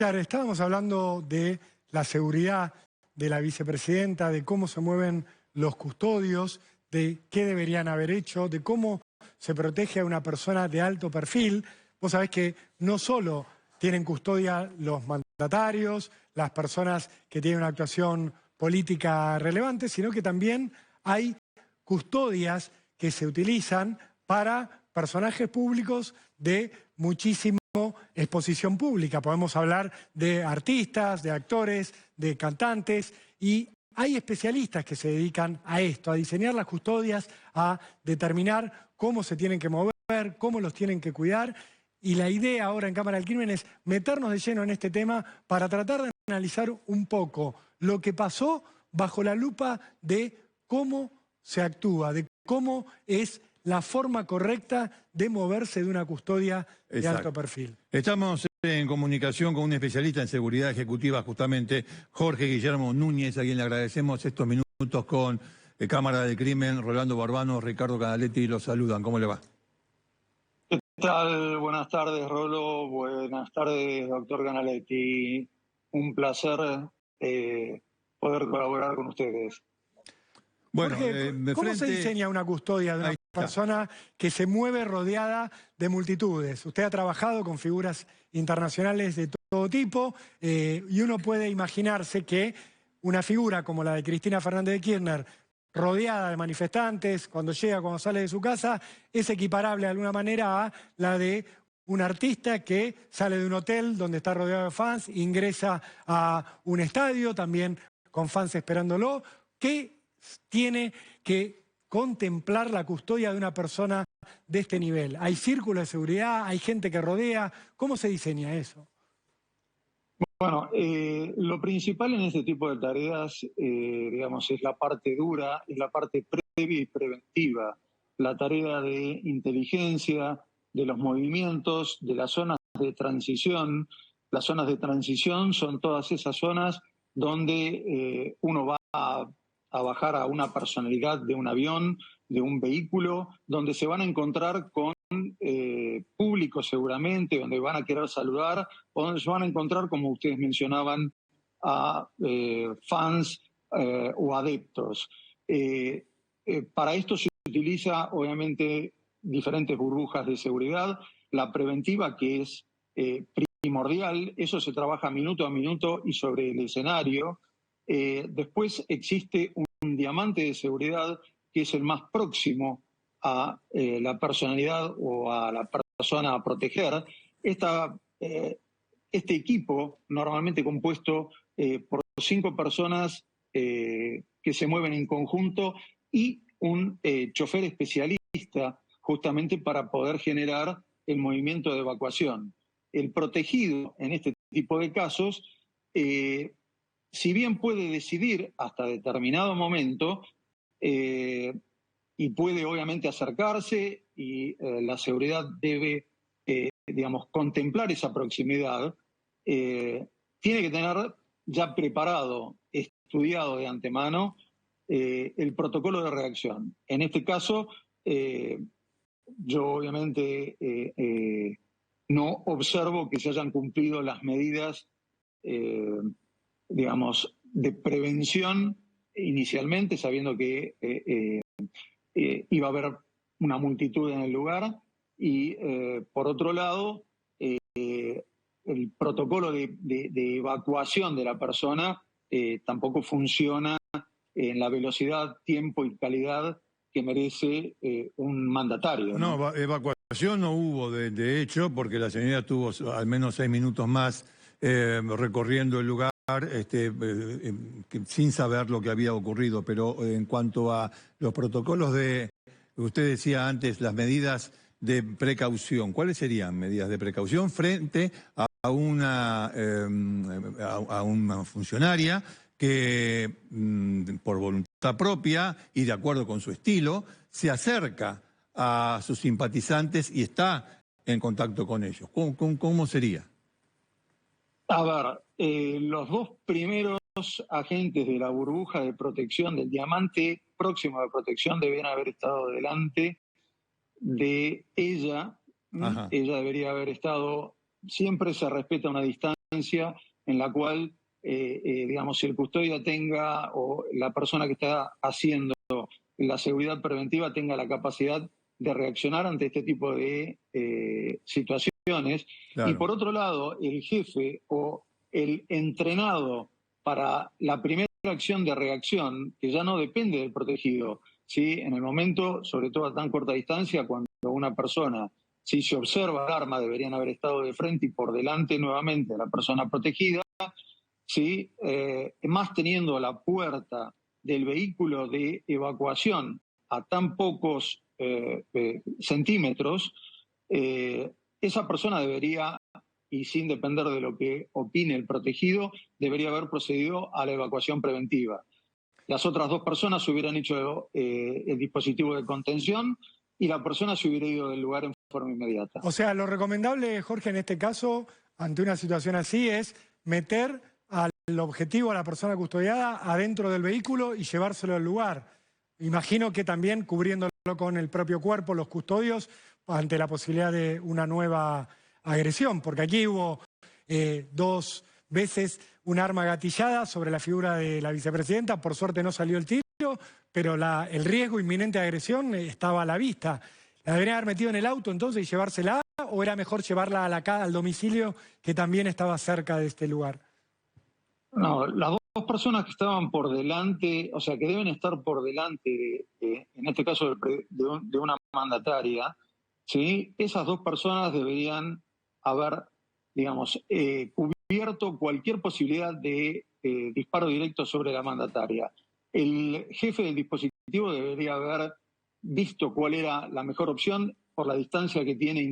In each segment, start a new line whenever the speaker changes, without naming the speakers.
Claro, estábamos hablando de la seguridad de la vicepresidenta, de cómo se mueven los custodios, de qué deberían haber hecho, de cómo se protege a una persona de alto perfil. Vos sabés que no solo tienen custodia los mandatarios, las personas que tienen una actuación política relevante, sino que también hay custodias que se utilizan para personajes públicos de muchísima exposición pública. Podemos hablar de artistas, de actores, de cantantes, y hay especialistas que se dedican a esto, a diseñar las custodias, a determinar cómo se tienen que mover, cómo los tienen que cuidar. Y la idea ahora en Cámara del Crimen es meternos de lleno en este tema para tratar de analizar un poco lo que pasó bajo la lupa de cómo se actúa, de cómo es la forma correcta de moverse de una custodia de alto perfil.
Estamos en comunicación con un especialista en seguridad ejecutiva, justamente Jorge Guillermo Núñez, a quien le agradecemos estos minutos con Cámara del Crimen. Rolando Barbano, Ricardo Canaletti los saludan. ¿Cómo le va?
¿Qué tal? Buenas tardes, Rolo. Buenas tardes, doctor Canaletti. Un placer poder colaborar con ustedes.
Bueno, Jorge, ¿cómo se diseña una custodia de una persona que se mueve rodeada de multitudes? Usted ha trabajado con figuras internacionales de todo tipo y uno puede imaginarse que una figura como la de Cristina Fernández de Kirchner, rodeada de manifestantes, cuando llega, cuando sale de su casa, es equiparable de alguna manera a la de un artista que sale de un hotel donde está rodeado de fans, ingresa a un estadio, también con fans esperándolo. ¿Qué tiene que contemplar la custodia de una persona de este nivel? ¿Hay círculo de seguridad? ¿Hay gente que rodea? ¿Cómo se diseña eso?
Bueno, lo principal en este tipo de tareas, digamos, es la parte dura, es la parte previa y preventiva, la tarea de inteligencia, de los movimientos, de las zonas de transición. Las zonas de transición son todas esas zonas donde uno va a bajar a una personalidad de un avión, de un vehículo, donde se van a encontrar con público seguramente, donde van a querer saludar, o donde se van a encontrar, como ustedes mencionaban, a fans o adeptos. Para esto se utiliza, obviamente, diferentes burbujas de seguridad. La preventiva, que es primordial, eso se trabaja minuto a minuto y sobre el escenario. Después existe un diamante de seguridad que es el más próximo a la personalidad o a la persona a proteger. Este equipo, normalmente compuesto por 5 personas que se mueven en conjunto y un chofer especialista justamente para poder generar el movimiento de evacuación. El protegido en este tipo de casos, si bien puede decidir hasta determinado momento, y puede obviamente acercarse y la seguridad debe, digamos, contemplar esa proximidad, tiene que tener ya preparado, estudiado de antemano el protocolo de reacción. En este caso, yo obviamente no observo que se hayan cumplido las medidas, digamos, de prevención inicialmente, sabiendo que iba a haber una multitud en el lugar y, por otro lado, el protocolo de evacuación de la persona tampoco funciona en la velocidad, tiempo y calidad que merece un mandatario.
No, evacuación no hubo, de hecho, porque la señora tuvo al menos 6 minutos más recorriendo el lugar sin saber lo que había ocurrido. Pero en cuanto a los protocolos usted decía antes, las medidas de precaución, ¿cuáles serían medidas de precaución frente a una funcionaria que por voluntad propia y de acuerdo con su estilo se acerca a sus simpatizantes y está en contacto con ellos? ¿Cómo sería?
A ver, los 2 primeros agentes de la burbuja de protección, del diamante próximo de protección, deben haber estado delante de ella. Ajá. Ella debería haber estado, siempre se respeta una distancia en la cual, digamos, el custodio tenga o la persona que está haciendo la seguridad preventiva tenga la capacidad de reaccionar ante este tipo de situaciones.
Claro.
Y por otro lado, el jefe o el entrenado para la primera acción de reacción, que ya no depende del protegido, ¿sí? En el momento, sobre todo a tan corta distancia, cuando una persona, si se observa el arma, deberían haber estado de frente y por delante nuevamente de la persona protegida, ¿sí? Más teniendo la puerta del vehículo de evacuación a tan pocos centímetros, esa persona debería, y sin depender de lo que opine el protegido, debería haber procedido a la evacuación preventiva. Las otras dos personas hubieran hecho el dispositivo de contención y la persona se hubiera ido del lugar en forma inmediata.
O sea, lo recomendable, Jorge, en este caso, ante una situación así, es meter al objetivo, a la persona custodiada, adentro del vehículo y llevárselo al lugar. Imagino que también cubriéndolo con el propio cuerpo, los custodios, ante la posibilidad de una nueva agresión, porque aquí hubo 2 veces un arma gatillada sobre la figura de la vicepresidenta. Por suerte no salió el tiro, pero el riesgo inminente de agresión estaba a la vista. ¿La deberían haber metido en el auto entonces y llevársela, o era mejor llevarla al domicilio que también estaba cerca de este lugar?
No, las dos personas que estaban por delante, o sea, que deben estar por delante, en este caso, de una mandataria, ¿sí? Esas dos personas deberían haber, digamos, cubierto cualquier posibilidad de disparo directo sobre la mandataria. El jefe del dispositivo debería haber visto cuál era la mejor opción por la distancia que tiene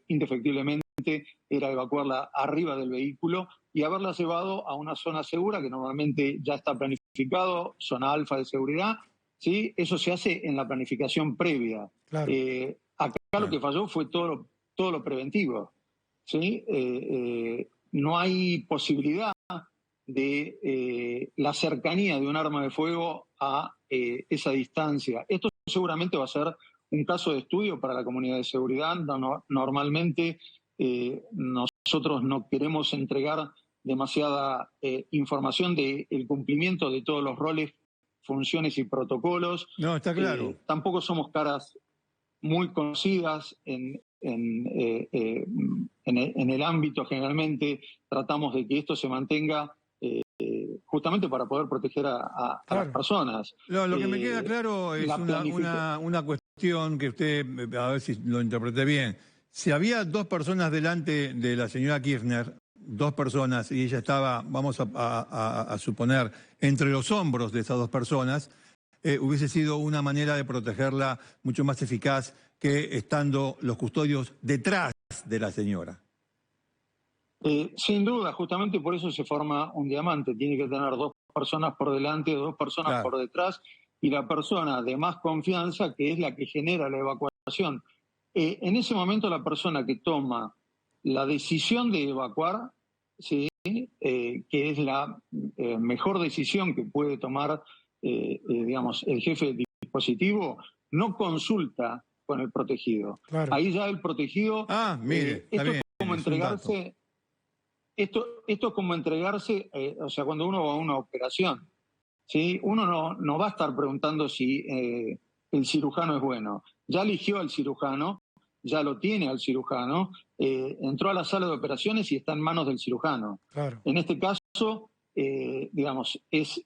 indefectiblemente, era evacuarla arriba del vehículo y haberla llevado a una zona segura que normalmente ya está planificado, zona alfa de seguridad, ¿sí? Eso se hace en la planificación previa.
Claro.
Acá lo que falló fue todo lo preventivo, ¿sí? No hay posibilidad de la cercanía de un arma de fuego a esa distancia. Esto seguramente va a ser un caso de estudio para la comunidad de seguridad. Normalmente nosotros no queremos entregar demasiada información del cumplimiento de todos los roles, funciones y protocolos.
No, está claro.
Tampoco somos caras muy conocidas en el ámbito. Generalmente tratamos de que esto se mantenga justamente para poder proteger a las personas.
Lo que me queda claro es una cuestión que usted, a ver si lo interpreté bien. Si había 2 personas delante de la señora Kirchner, 2 personas, y ella estaba, vamos a suponer, entre los hombros de esas 2 personas, hubiese sido una manera de protegerla mucho más eficaz que estando los custodios detrás de la señora.
Sin duda, justamente por eso se forma un diamante. Tiene que tener 2 personas por delante, 2 personas por detrás, y la persona de más confianza, que es la que genera la evacuación. En ese momento la persona que toma la decisión de evacuar, ¿sí? Que es la mejor decisión que puede tomar digamos, el jefe del dispositivo, no consulta con el protegido. Claro. Ahí ya el protegido...
mire,
esto es como entregarse... Esto es como entregarse, o sea, cuando uno va a una operación, ¿sí? Uno no va a estar preguntando si el cirujano es bueno. Ya eligió al cirujano, ya lo tiene al cirujano, entró a la sala de operaciones y está en manos del cirujano. Claro. En este caso, digamos, es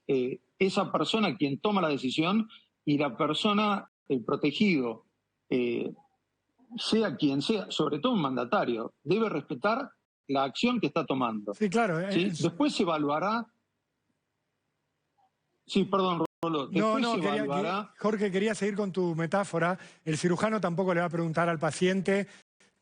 esa persona quien toma la decisión, y la persona, el protegido, sea quien sea, sobre todo un mandatario, debe respetar la acción que está tomando.
Sí, claro.
¿Sí? Después se evaluará... Sí, perdón, Rolo.
Jorge, quería seguir con tu metáfora. El cirujano tampoco le va a preguntar al paciente,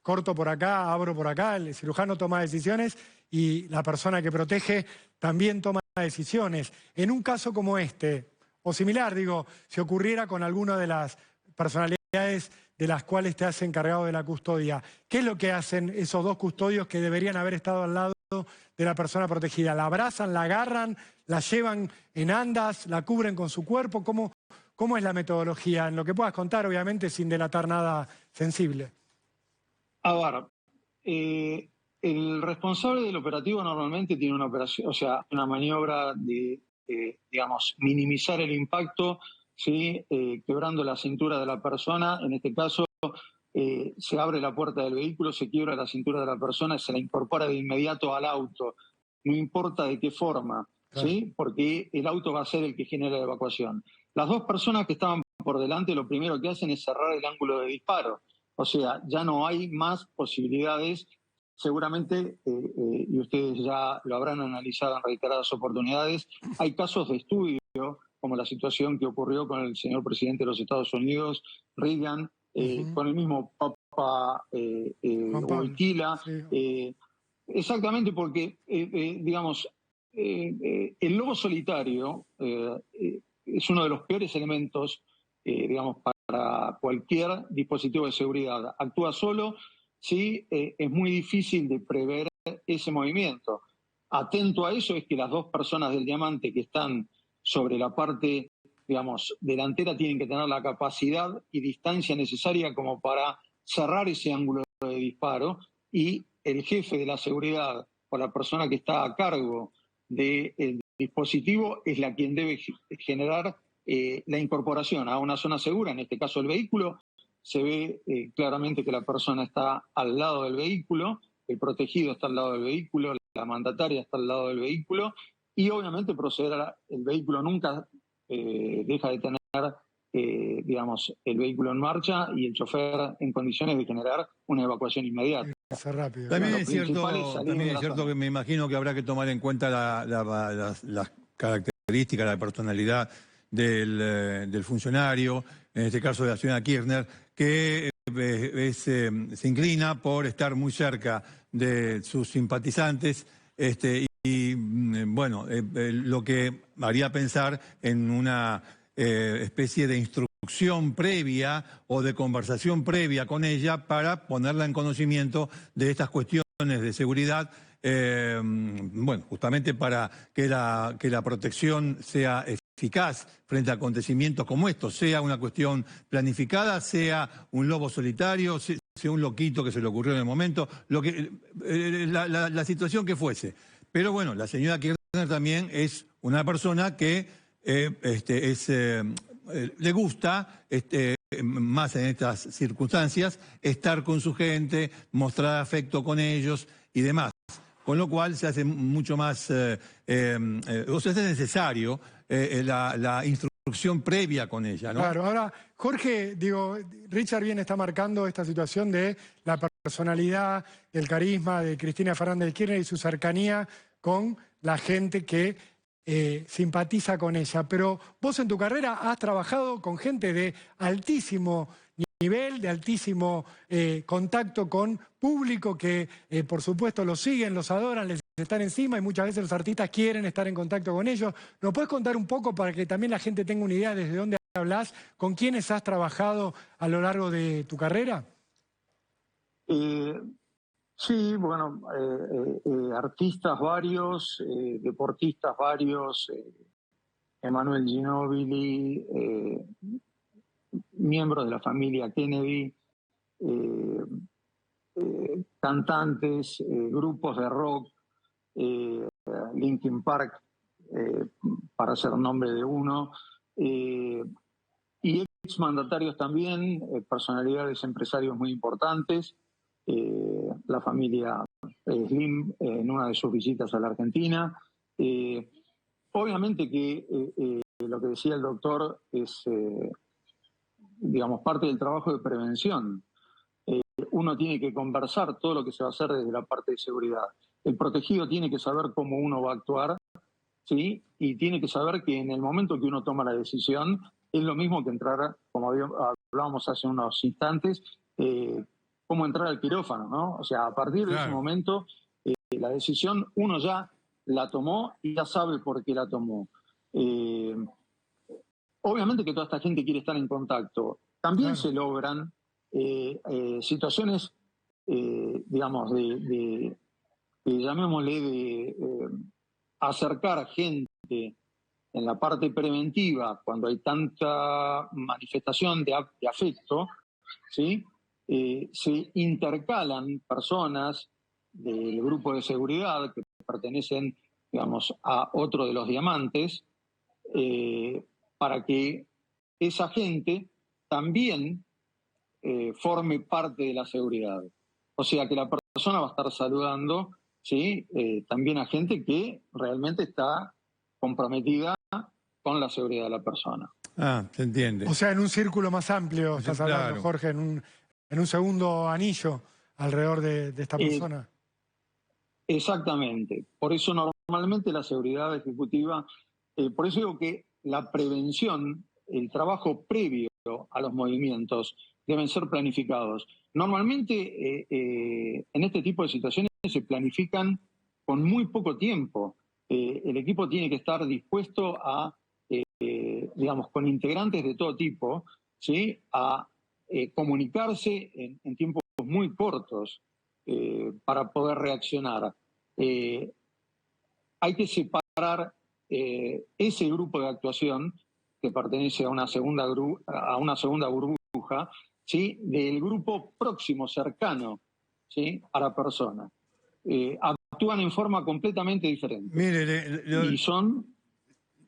corto por acá, abro por acá. El cirujano toma decisiones y la persona que protege también toma decisiones. En un caso como este, o similar, digo, si ocurriera con alguna de las personalidades de las cuales te has encargado de la custodia, ¿qué es lo que hacen esos 2 custodios que deberían haber estado al lado de la persona protegida? ¿La abrazan, la agarran, la llevan en andas, la cubren con su cuerpo? ¿Cómo es la metodología? En lo que puedas contar, obviamente, sin delatar nada sensible.
A ver, el responsable del operativo normalmente tiene una operación, o sea, una maniobra de digamos, minimizar el impacto, ¿sí? Quebrando la cintura de la persona. En este caso, se abre la puerta del vehículo, se quiebra la cintura de la persona y se la incorpora de inmediato al auto, no importa de qué forma,
Claro.
¿sí? Porque el auto va a ser el que genera la evacuación. Las dos personas que estaban por delante lo primero que hacen es cerrar el ángulo de disparo, o sea, ya no hay más posibilidades. Seguramente, y ustedes ya lo habrán analizado en reiteradas oportunidades, hay casos de estudio, como la situación que ocurrió con el señor presidente de los Estados Unidos, Reagan, con el mismo Papa
Juan Pablo.
Wojtyla.
Sí.
Exactamente porque, digamos, el lobo solitario es uno de los peores elementos, digamos, para cualquier dispositivo de seguridad. Actúa solo, sí, es muy difícil de prever ese movimiento. Atento a eso es que las dos personas del diamante que están sobre la parte, digamos, delantera tienen que tener la capacidad y distancia necesaria como para cerrar ese ángulo de disparo, y el jefe de la seguridad o la persona que está a cargo del dispositivo es la quien debe generar la incorporación a una zona segura, en este caso el vehículo. Se ve claramente que la persona está al lado del vehículo, el protegido está al lado del vehículo, la mandataria está al lado del vehículo, y obviamente el vehículo nunca deja de tener, digamos, el vehículo en marcha y el chofer en condiciones de generar una evacuación inmediata.
Rápido.
También
Lo principal es salir de la
cierto
zona.
que me imagino que habrá que tomar en cuenta las características, la personalidad del funcionario, en este caso de la señora Kirchner, que se inclina por estar muy cerca de sus simpatizantes, bueno, lo que haría pensar en una especie de instrucción previa o de conversación previa con ella para ponerla en conocimiento de estas cuestiones de seguridad, bueno, justamente para que la protección sea eficaz frente a acontecimientos como estos, sea una cuestión planificada, sea un lobo solitario, sea un loquito que se le ocurrió en el momento, la situación que fuese. Pero bueno, la señora Kirchner también es una persona que le gusta, más en estas circunstancias, estar con su gente, mostrar afecto con ellos y demás. Con lo cual se hace mucho más, o sea, es necesario la instrucción previa con ella, ¿no?
Claro, ahora, Jorge, digo, Richard bien está marcando esta situación de la personalidad, el carisma de Cristina Fernández de Kirchner y su cercanía con la gente que simpatiza con ella. Pero vos en tu carrera has trabajado con gente de altísimo nivel, de altísimo contacto con público que por supuesto los siguen, los adoran, les están encima y muchas veces los artistas quieren estar en contacto con ellos. ¿Nos puedes contar un poco para que también la gente tenga una idea desde dónde hablas, con quiénes has trabajado a lo largo de tu carrera?
Sí, bueno, artistas varios, deportistas varios, Emanuel Ginóbili, miembros de la familia Kennedy, cantantes, grupos de rock, Linkin Park, para hacer nombre de uno, y exmandatarios también, personalidades empresarios muy importantes, la familia Slim en una de sus visitas a la Argentina. Obviamente que lo que decía el doctor es, digamos, parte del trabajo de prevención. Uno tiene que conversar todo lo que se va a hacer desde la parte de seguridad. El protegido tiene que saber cómo uno va a actuar, ¿sí? Y tiene que saber que en el momento que uno toma la decisión, es lo mismo que entrar, como hablábamos hace unos instantes, cómo entrar al quirófano, ¿no? O sea, a partir de ese momento, la decisión uno ya la tomó y ya sabe por qué la tomó. Obviamente que toda esta gente quiere estar en contacto. También se logran situaciones, digamos, llamémosle, de acercar a gente en la parte preventiva, cuando hay tanta manifestación de afecto, ¿sí? Se intercalan personas del grupo de seguridad, que pertenecen, digamos, a otro de los diamantes, para que esa gente también forme parte de la seguridad. O sea que la persona va a estar saludando, ¿sí? También a gente que realmente está comprometida con la seguridad de la persona.
Ah, se entiende.
O sea, en un círculo más amplio estás hablando,
Claro.
Jorge, en un segundo anillo alrededor de esta persona.
Exactamente. Por eso normalmente la seguridad ejecutiva, por eso digo que la prevención, el trabajo previo a los movimientos deben ser planificados. Normalmente en este tipo de situaciones se planifican con muy poco tiempo. El equipo tiene que estar dispuesto a, digamos, con integrantes de todo tipo, ¿sí? A comunicarse en tiempos muy cortos para poder reaccionar. Hay que separar ese grupo de actuación que pertenece a una segunda burbuja, ¿sí? Del grupo próximo, cercano, ¿sí? A la persona. Actúan en forma completamente diferente.
Mire,
Y son...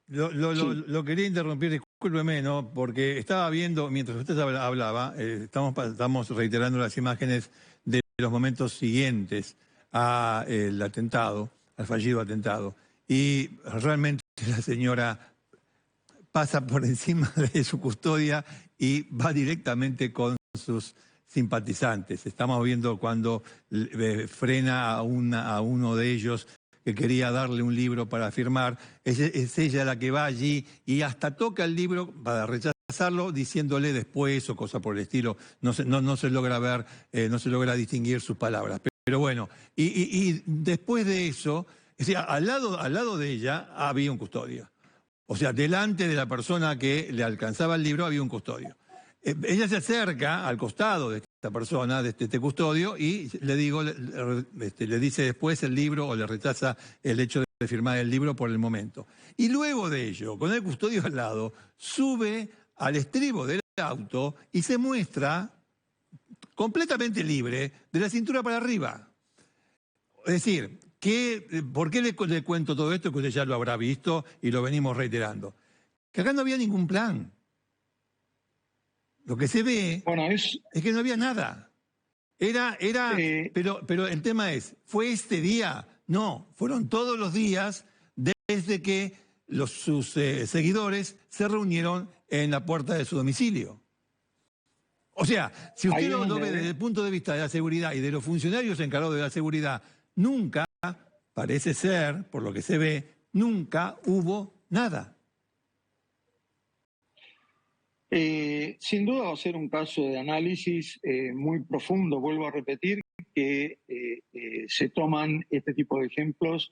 Lo quería interrumpir, discúlpeme, ¿no? Porque estaba viendo, mientras usted hablaba, estamos reiterando las imágenes de los momentos siguientes al atentado, al fallido atentado. Y realmente la señora pasa por encima de su custodia y va directamente con sus simpatizantes. Estamos viendo cuando frena a uno de ellos que quería darle un libro para firmar. Es ella la que va allí y hasta toca el libro para rechazarlo, diciéndole después o cosa por el estilo. No se logra ver, no se logra distinguir sus palabras. Pero bueno, y después de eso, o sea, al lado de ella había un custodio. O sea, delante de la persona que le alcanzaba el libro había un custodio. Ella se acerca al costado de esta persona, de este custodio, y le dice después el libro o le rechaza el hecho de firmar el libro por el momento. Y luego de ello, con el custodio al lado, sube al estribo del auto y se muestra completamente libre de la cintura para arriba. Es decir, ¿por qué le cuento todo esto? Que usted ya lo habrá visto y lo venimos reiterando. Que acá no había ningún plan. Lo que se ve es que no había nada. Pero el tema es, ¿fue este día? No, fueron todos los días desde que sus seguidores se reunieron en la puerta de su domicilio. O sea, si usted lo ve desde el punto de vista de la seguridad y de los funcionarios encargados de la seguridad, nunca, parece ser, por lo que se ve, nunca hubo nada.
Sin duda va a ser un caso de análisis muy profundo. Vuelvo a repetir que se toman este tipo de ejemplos,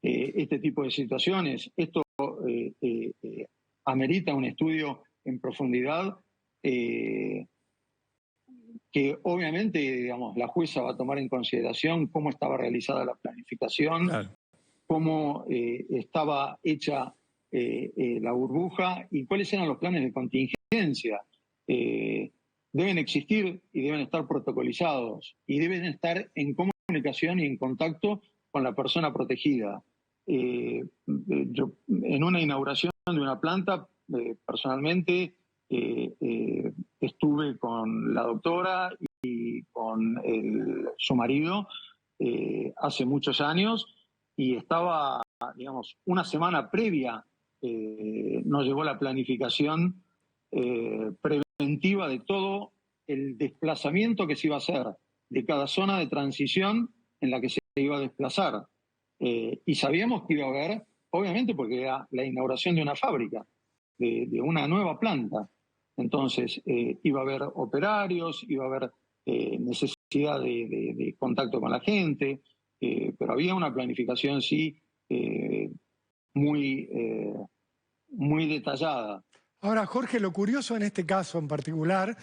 este tipo de situaciones. Esto amerita un estudio en profundidad que obviamente, digamos, la jueza va a tomar en consideración cómo estaba realizada la planificación, claro, cómo estaba hecha la burbuja y cuáles eran los planes de contingencia. Deben existir y deben estar protocolizados y deben estar en comunicación y en contacto con la persona protegida. Yo, en una inauguración de una planta, personalmente estuve con la doctora y con su marido hace muchos años y estaba, digamos, una semana previa nos llegó la planificación preventiva de todo el desplazamiento que se iba a hacer de cada zona de transición en la que se iba a desplazar. Y sabíamos que iba a haber, obviamente porque era la inauguración de una fábrica, de una nueva planta. Entonces iba a haber operarios, iba a haber necesidad de contacto con la gente, pero había una planificación, sí, muy detallada.
Ahora, Jorge, lo curioso en este caso en particular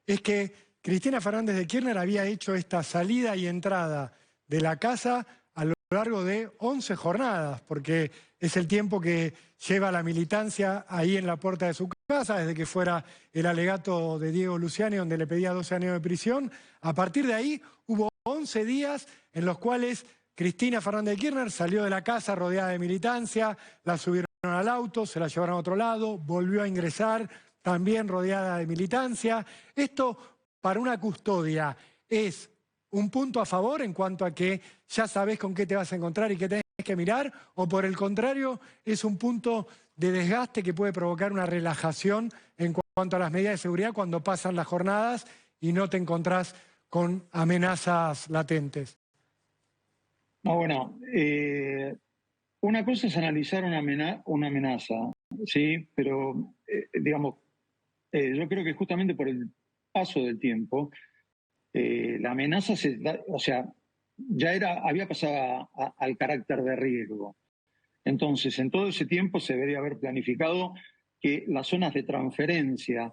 es que Cristina Fernández de Kirchner había hecho esta salida y entrada de la casa a lo largo de 11 jornadas, porque es el tiempo que lleva la militancia ahí en la puerta de su casa, desde que fuera el alegato de Diego Luciani, donde le pedía 12 años de prisión. A partir de ahí hubo 11 días en los cuales Cristina Fernández de Kirchner salió de la casa rodeada de militancia, la subieron al auto, se la llevaron a otro lado, volvió a ingresar, también rodeada de militancia. Esto, para una custodia, es un punto a favor en cuanto a que ya sabés con qué te vas a encontrar y qué tenés que mirar, o por el contrario, es un punto de desgaste que puede provocar una relajación en cuanto a las medidas de seguridad cuando pasan las jornadas y no te encontrás con amenazas latentes.
No, bueno, una cosa es analizar una amenaza, ¿sí? Pero, digamos, yo creo que justamente por el paso del tiempo, la amenaza o sea, había pasado al carácter de riesgo. Entonces, en todo ese tiempo se debería haber planificado que las zonas de transferencia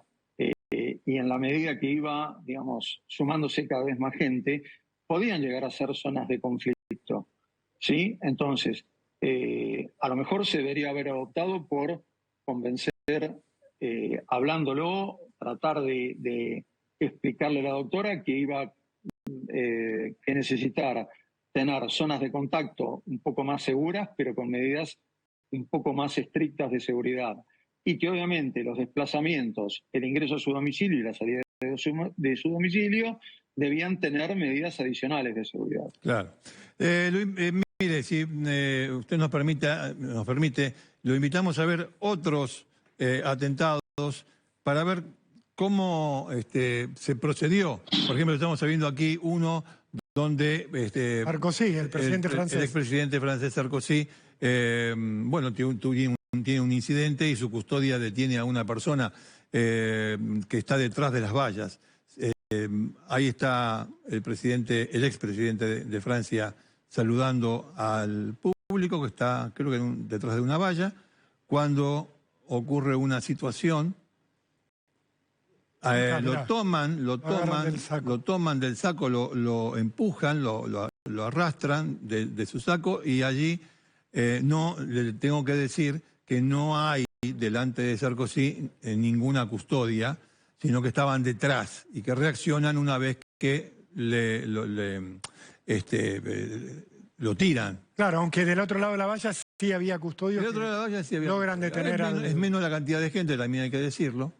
y en la medida que iba, digamos, sumándose cada vez más gente, podían llegar a ser zonas de conflicto, ¿sí? Entonces, a lo mejor se debería haber optado por convencer, hablándolo, tratar de explicarle a la doctora que que necesitara tener zonas de contacto un poco más seguras, pero con medidas un poco más estrictas de seguridad. Y que obviamente los desplazamientos, el ingreso a su domicilio y la salida de su domicilio debían tener medidas adicionales de seguridad.
Claro. Mire, si usted nos permite, lo invitamos a ver otros atentados para ver cómo se procedió. Por ejemplo, estamos viendo aquí uno donde
Sarkozy, el presidente francés.
El expresidente francés Sarkozy, bueno, tiene un incidente y su custodia detiene a una persona que está detrás de las vallas. Ahí está el expresidente de Francia saludando al público que está, creo que detrás de una valla, cuando ocurre una situación. Lo toman del saco, lo empujan, lo arrastran de su saco y allí no le tengo que decir que no hay delante de Sarkozy ninguna custodia, sino que estaban detrás y que reaccionan una vez que lo tiran.
Claro, aunque del otro lado de la valla sí había custodios.
Del otro lado de la valla sí había.
Logran detener
es menos la cantidad de gente, también hay que decirlo.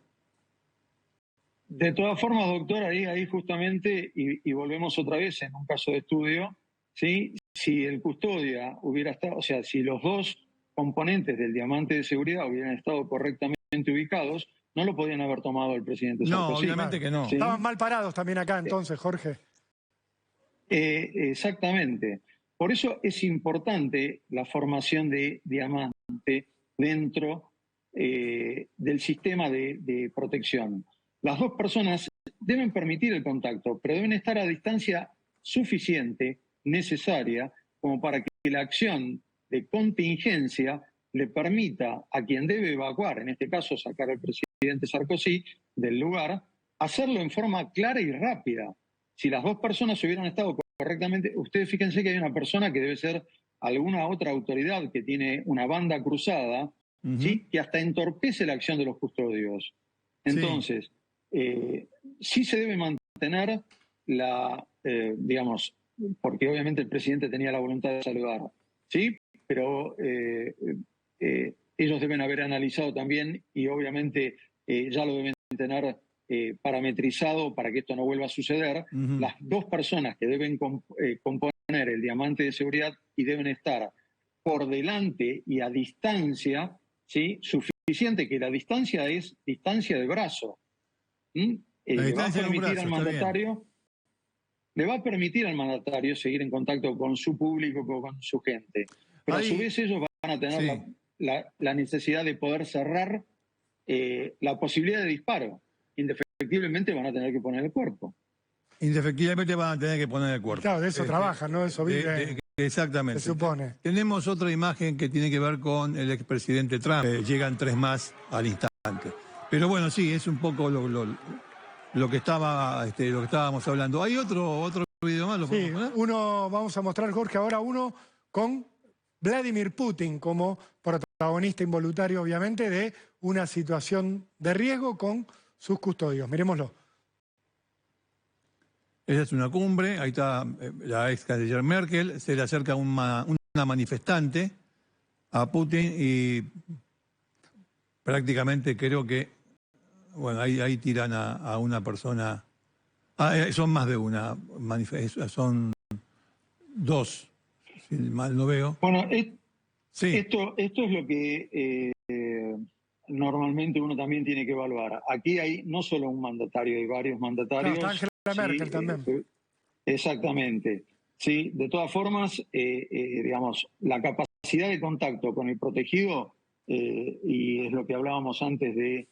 De todas formas, doctor, ahí justamente, y volvemos otra vez en un caso de estudio, ¿sí? Si el custodia hubiera estado, o sea, si los dos componentes del diamante de seguridad hubieran estado correctamente ubicados, no lo podían haber tomado el presidente Sarkozy.
No, obviamente que no.
¿Sí? Estaban mal parados también acá entonces, Jorge.
Exactamente. Por eso es importante la formación de diamante dentro del sistema de protección. Las dos personas deben permitir el contacto, pero deben estar a distancia suficiente, necesaria, como para que la acción de contingencia le permita a quien debe evacuar, en este caso sacar al presidente Sarkozy del lugar, hacerlo en forma clara y rápida. Si las dos personas hubieran estado correctamente, ustedes fíjense que hay una persona que debe ser alguna otra autoridad que tiene una banda cruzada, ¿sí? Que hasta entorpece la acción de los custodios. Entonces, sí se debe mantener digamos, porque obviamente el presidente tenía la voluntad de saludar, ¿sí? Pero ellos deben haber analizado también y obviamente ya lo deben tener parametrizado para que esto no vuelva a suceder. Las dos personas que deben componer el diamante de seguridad y deben estar por delante y a distancia, ¿sí? Suficiente, que la distancia es distancia de brazo. Le va a permitir al mandatario seguir en contacto con su público, con su gente. Pero a su vez ellos van a tener la necesidad de poder cerrar la posibilidad de disparo. Indefectiblemente van a tener que poner el cuerpo.
Indefectiblemente van a tener que poner el cuerpo.
Claro, de eso trabajan, ¿no? Eso vive.
Exactamente.
Se supone.
Tenemos otra imagen que tiene que ver con el expresidente Trump. Llegan 3 más al instante. Pero bueno, sí, es un poco lo que estábamos hablando. ¿Hay otro video más?
Sí, vamos a mostrar, Jorge, ahora uno con Vladimir Putin como protagonista involuntario, obviamente, de una situación de riesgo con sus custodios. Miremoslo.
Esa es una cumbre, ahí está la ex canciller Merkel, se le acerca una manifestante a Putin y prácticamente creo que, bueno, ahí tiran a una persona, son más de una, son dos, si mal no veo.
Bueno,
Sí,
esto es lo que normalmente uno también tiene que evaluar. Aquí hay no solo un mandatario, hay varios
Claro,
mandatarios.
está Angela Merkel también.
Exactamente. Sí, de todas formas, digamos, la capacidad de contacto con el protegido, y es lo que hablábamos antes de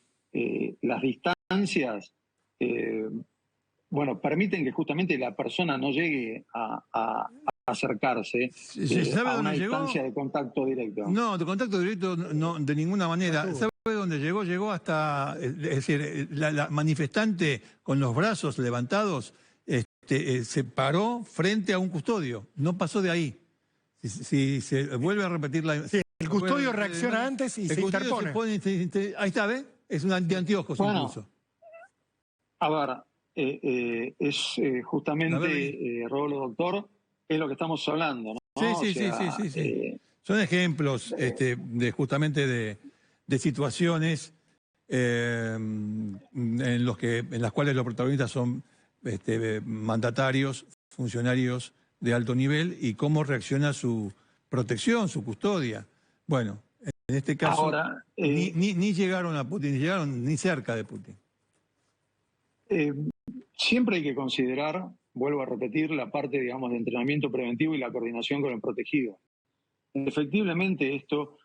las distancias, bueno, permiten que justamente la persona no llegue a acercarse
¿sabe
a una
dónde
distancia
llegó?
de contacto directo.
No, de contacto directo no, de ninguna manera.
No tuvo.
¿Sabe dónde llegó? Llegó hasta, es decir, la manifestante con los brazos levantados se paró frente a un custodio, no pasó de ahí. Si se vuelve a repetir la...
Sí, el custodio reacciona antes y
el
se
custodio
interpone.
se pone, ahí está, ¿ve? Es un anteojos
Bueno,
incluso.
a ver, es justamente, Rómulo, doctor, es lo que estamos hablando, ¿no?
Sí,
O
sí, sí, sí,
sea,
sí, sí. Son ejemplos de justamente de situaciones en las cuales los protagonistas son mandatarios, funcionarios de alto nivel y cómo reacciona su protección, su custodia. Bueno, en este caso
ahora,
ni llegaron a Putin, ni llegaron ni cerca de Putin.
siempre hay que considerar, vuelvo a repetir, la parte, digamos, de entrenamiento preventivo y la coordinación con el protegido. Efectivamente, esto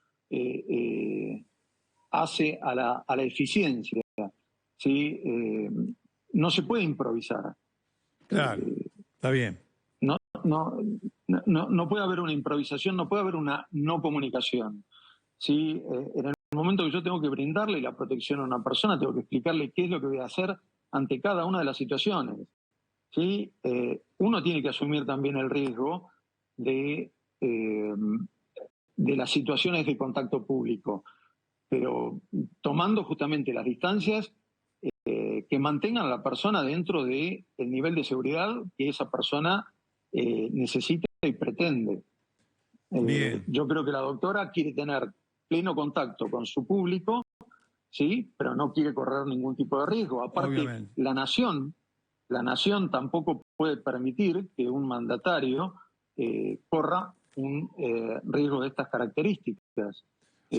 hace a la eficiencia, ¿sí? No se puede improvisar.
Claro, está bien.
No, no, no puede haber una improvisación, no puede haber una no comunicación. ¿Sí? En el momento que yo tengo que brindarle la protección a una persona, tengo que explicarle qué es lo que voy a hacer ante cada una de las situaciones. ¿Sí? Uno tiene que asumir también el riesgo de las situaciones de contacto público, pero tomando justamente las distancias que mantengan a la persona dentro del nivel de seguridad que esa persona necesita y pretende.
Bien,
Yo creo que la doctora quiere tener pleno contacto con su público, ¿sí? Pero no quiere correr ningún tipo de riesgo. Aparte,
obviamente.
la nación tampoco puede permitir que un mandatario corra un riesgo de estas características.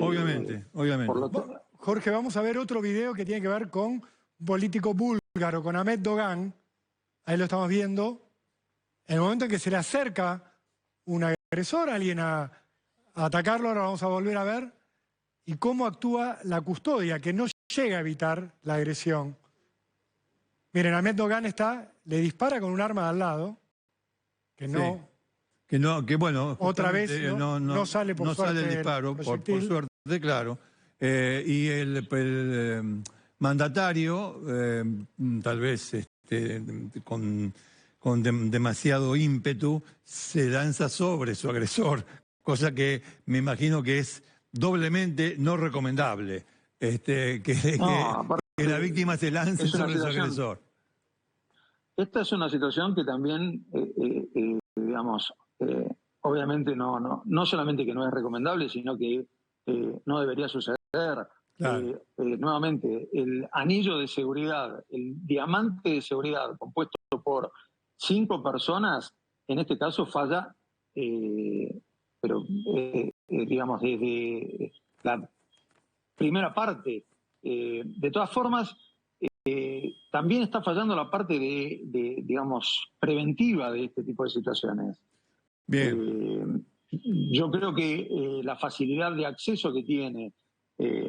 Obviamente,
Por
obviamente.
lo tanto,
Jorge, vamos a ver otro video que tiene que ver con un político búlgaro, con Ahmet Dogan. Ahí lo estamos viendo. En el momento en que se le acerca un agresor, alguien a atacarlo, ahora vamos a volver a ver. Y cómo actúa la custodia, que no llega a evitar la agresión. Miren, Ahmet Dogan le dispara con un arma de al lado, que no...
Sí. Que bueno,
Otra vez
justamente,
no sale por suerte
sale el disparo, por
proyectil.
suerte, claro. Y el mandatario, tal vez con demasiado ímpetu, se lanza sobre su agresor, cosa que me imagino que es doblemente no recomendable,
aparte,
que la víctima se lance
es una
sobre su
situación.
agresor.
Esta es una situación que también, digamos, obviamente no solamente que no es recomendable, sino que no debería suceder.
Claro.
Nuevamente, el anillo de seguridad, el diamante de seguridad compuesto por 5 personas, en este caso falla, pero digamos, desde la primera parte. De todas formas, también está fallando la parte digamos, preventiva de este tipo de situaciones.
Bien.
Yo creo que la facilidad de acceso que tiene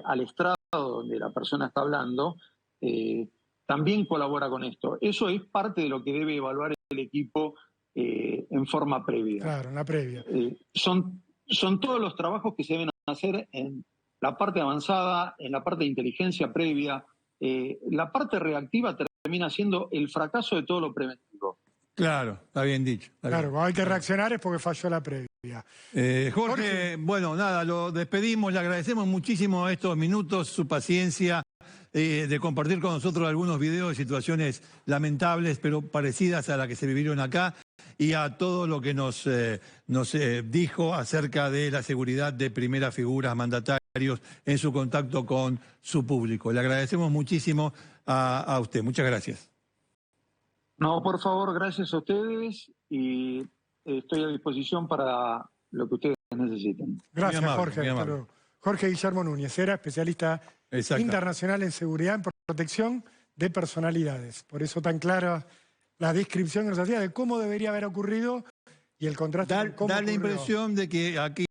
al estrado donde la persona está hablando también colabora con esto. Eso es parte de lo que debe evaluar el equipo en forma previa.
Claro, en la previa.
Son todos los trabajos que se deben hacer en la parte avanzada, en la parte de inteligencia previa. La parte reactiva termina siendo el fracaso de todo lo preventivo.
Claro, está bien dicho. Está
Claro,
bien.
cuando hay que reaccionar es porque falló la previa.
Jorge, bueno, nada, lo despedimos, le agradecemos muchísimo estos minutos, su paciencia, de compartir con nosotros algunos videos de situaciones lamentables, pero parecidas a las que se vivieron acá, y a todo lo que nos dijo acerca de la seguridad de primeras figuras, mandatarios, en su contacto con su público. Le agradecemos muchísimo a usted. Muchas gracias.
No, por favor, gracias a ustedes y estoy a disposición para lo que ustedes necesiten.
Gracias,
Muy amable,
Jorge.
muy
Hasta
amable.
luego. Jorge Guillermo Núñez era especialista internacional en seguridad y protección de personalidades. Por eso tan clara la descripción que nos hacía de cómo debería haber ocurrido y el contraste con cómo
Da la
ocurrió.
impresión de que aquí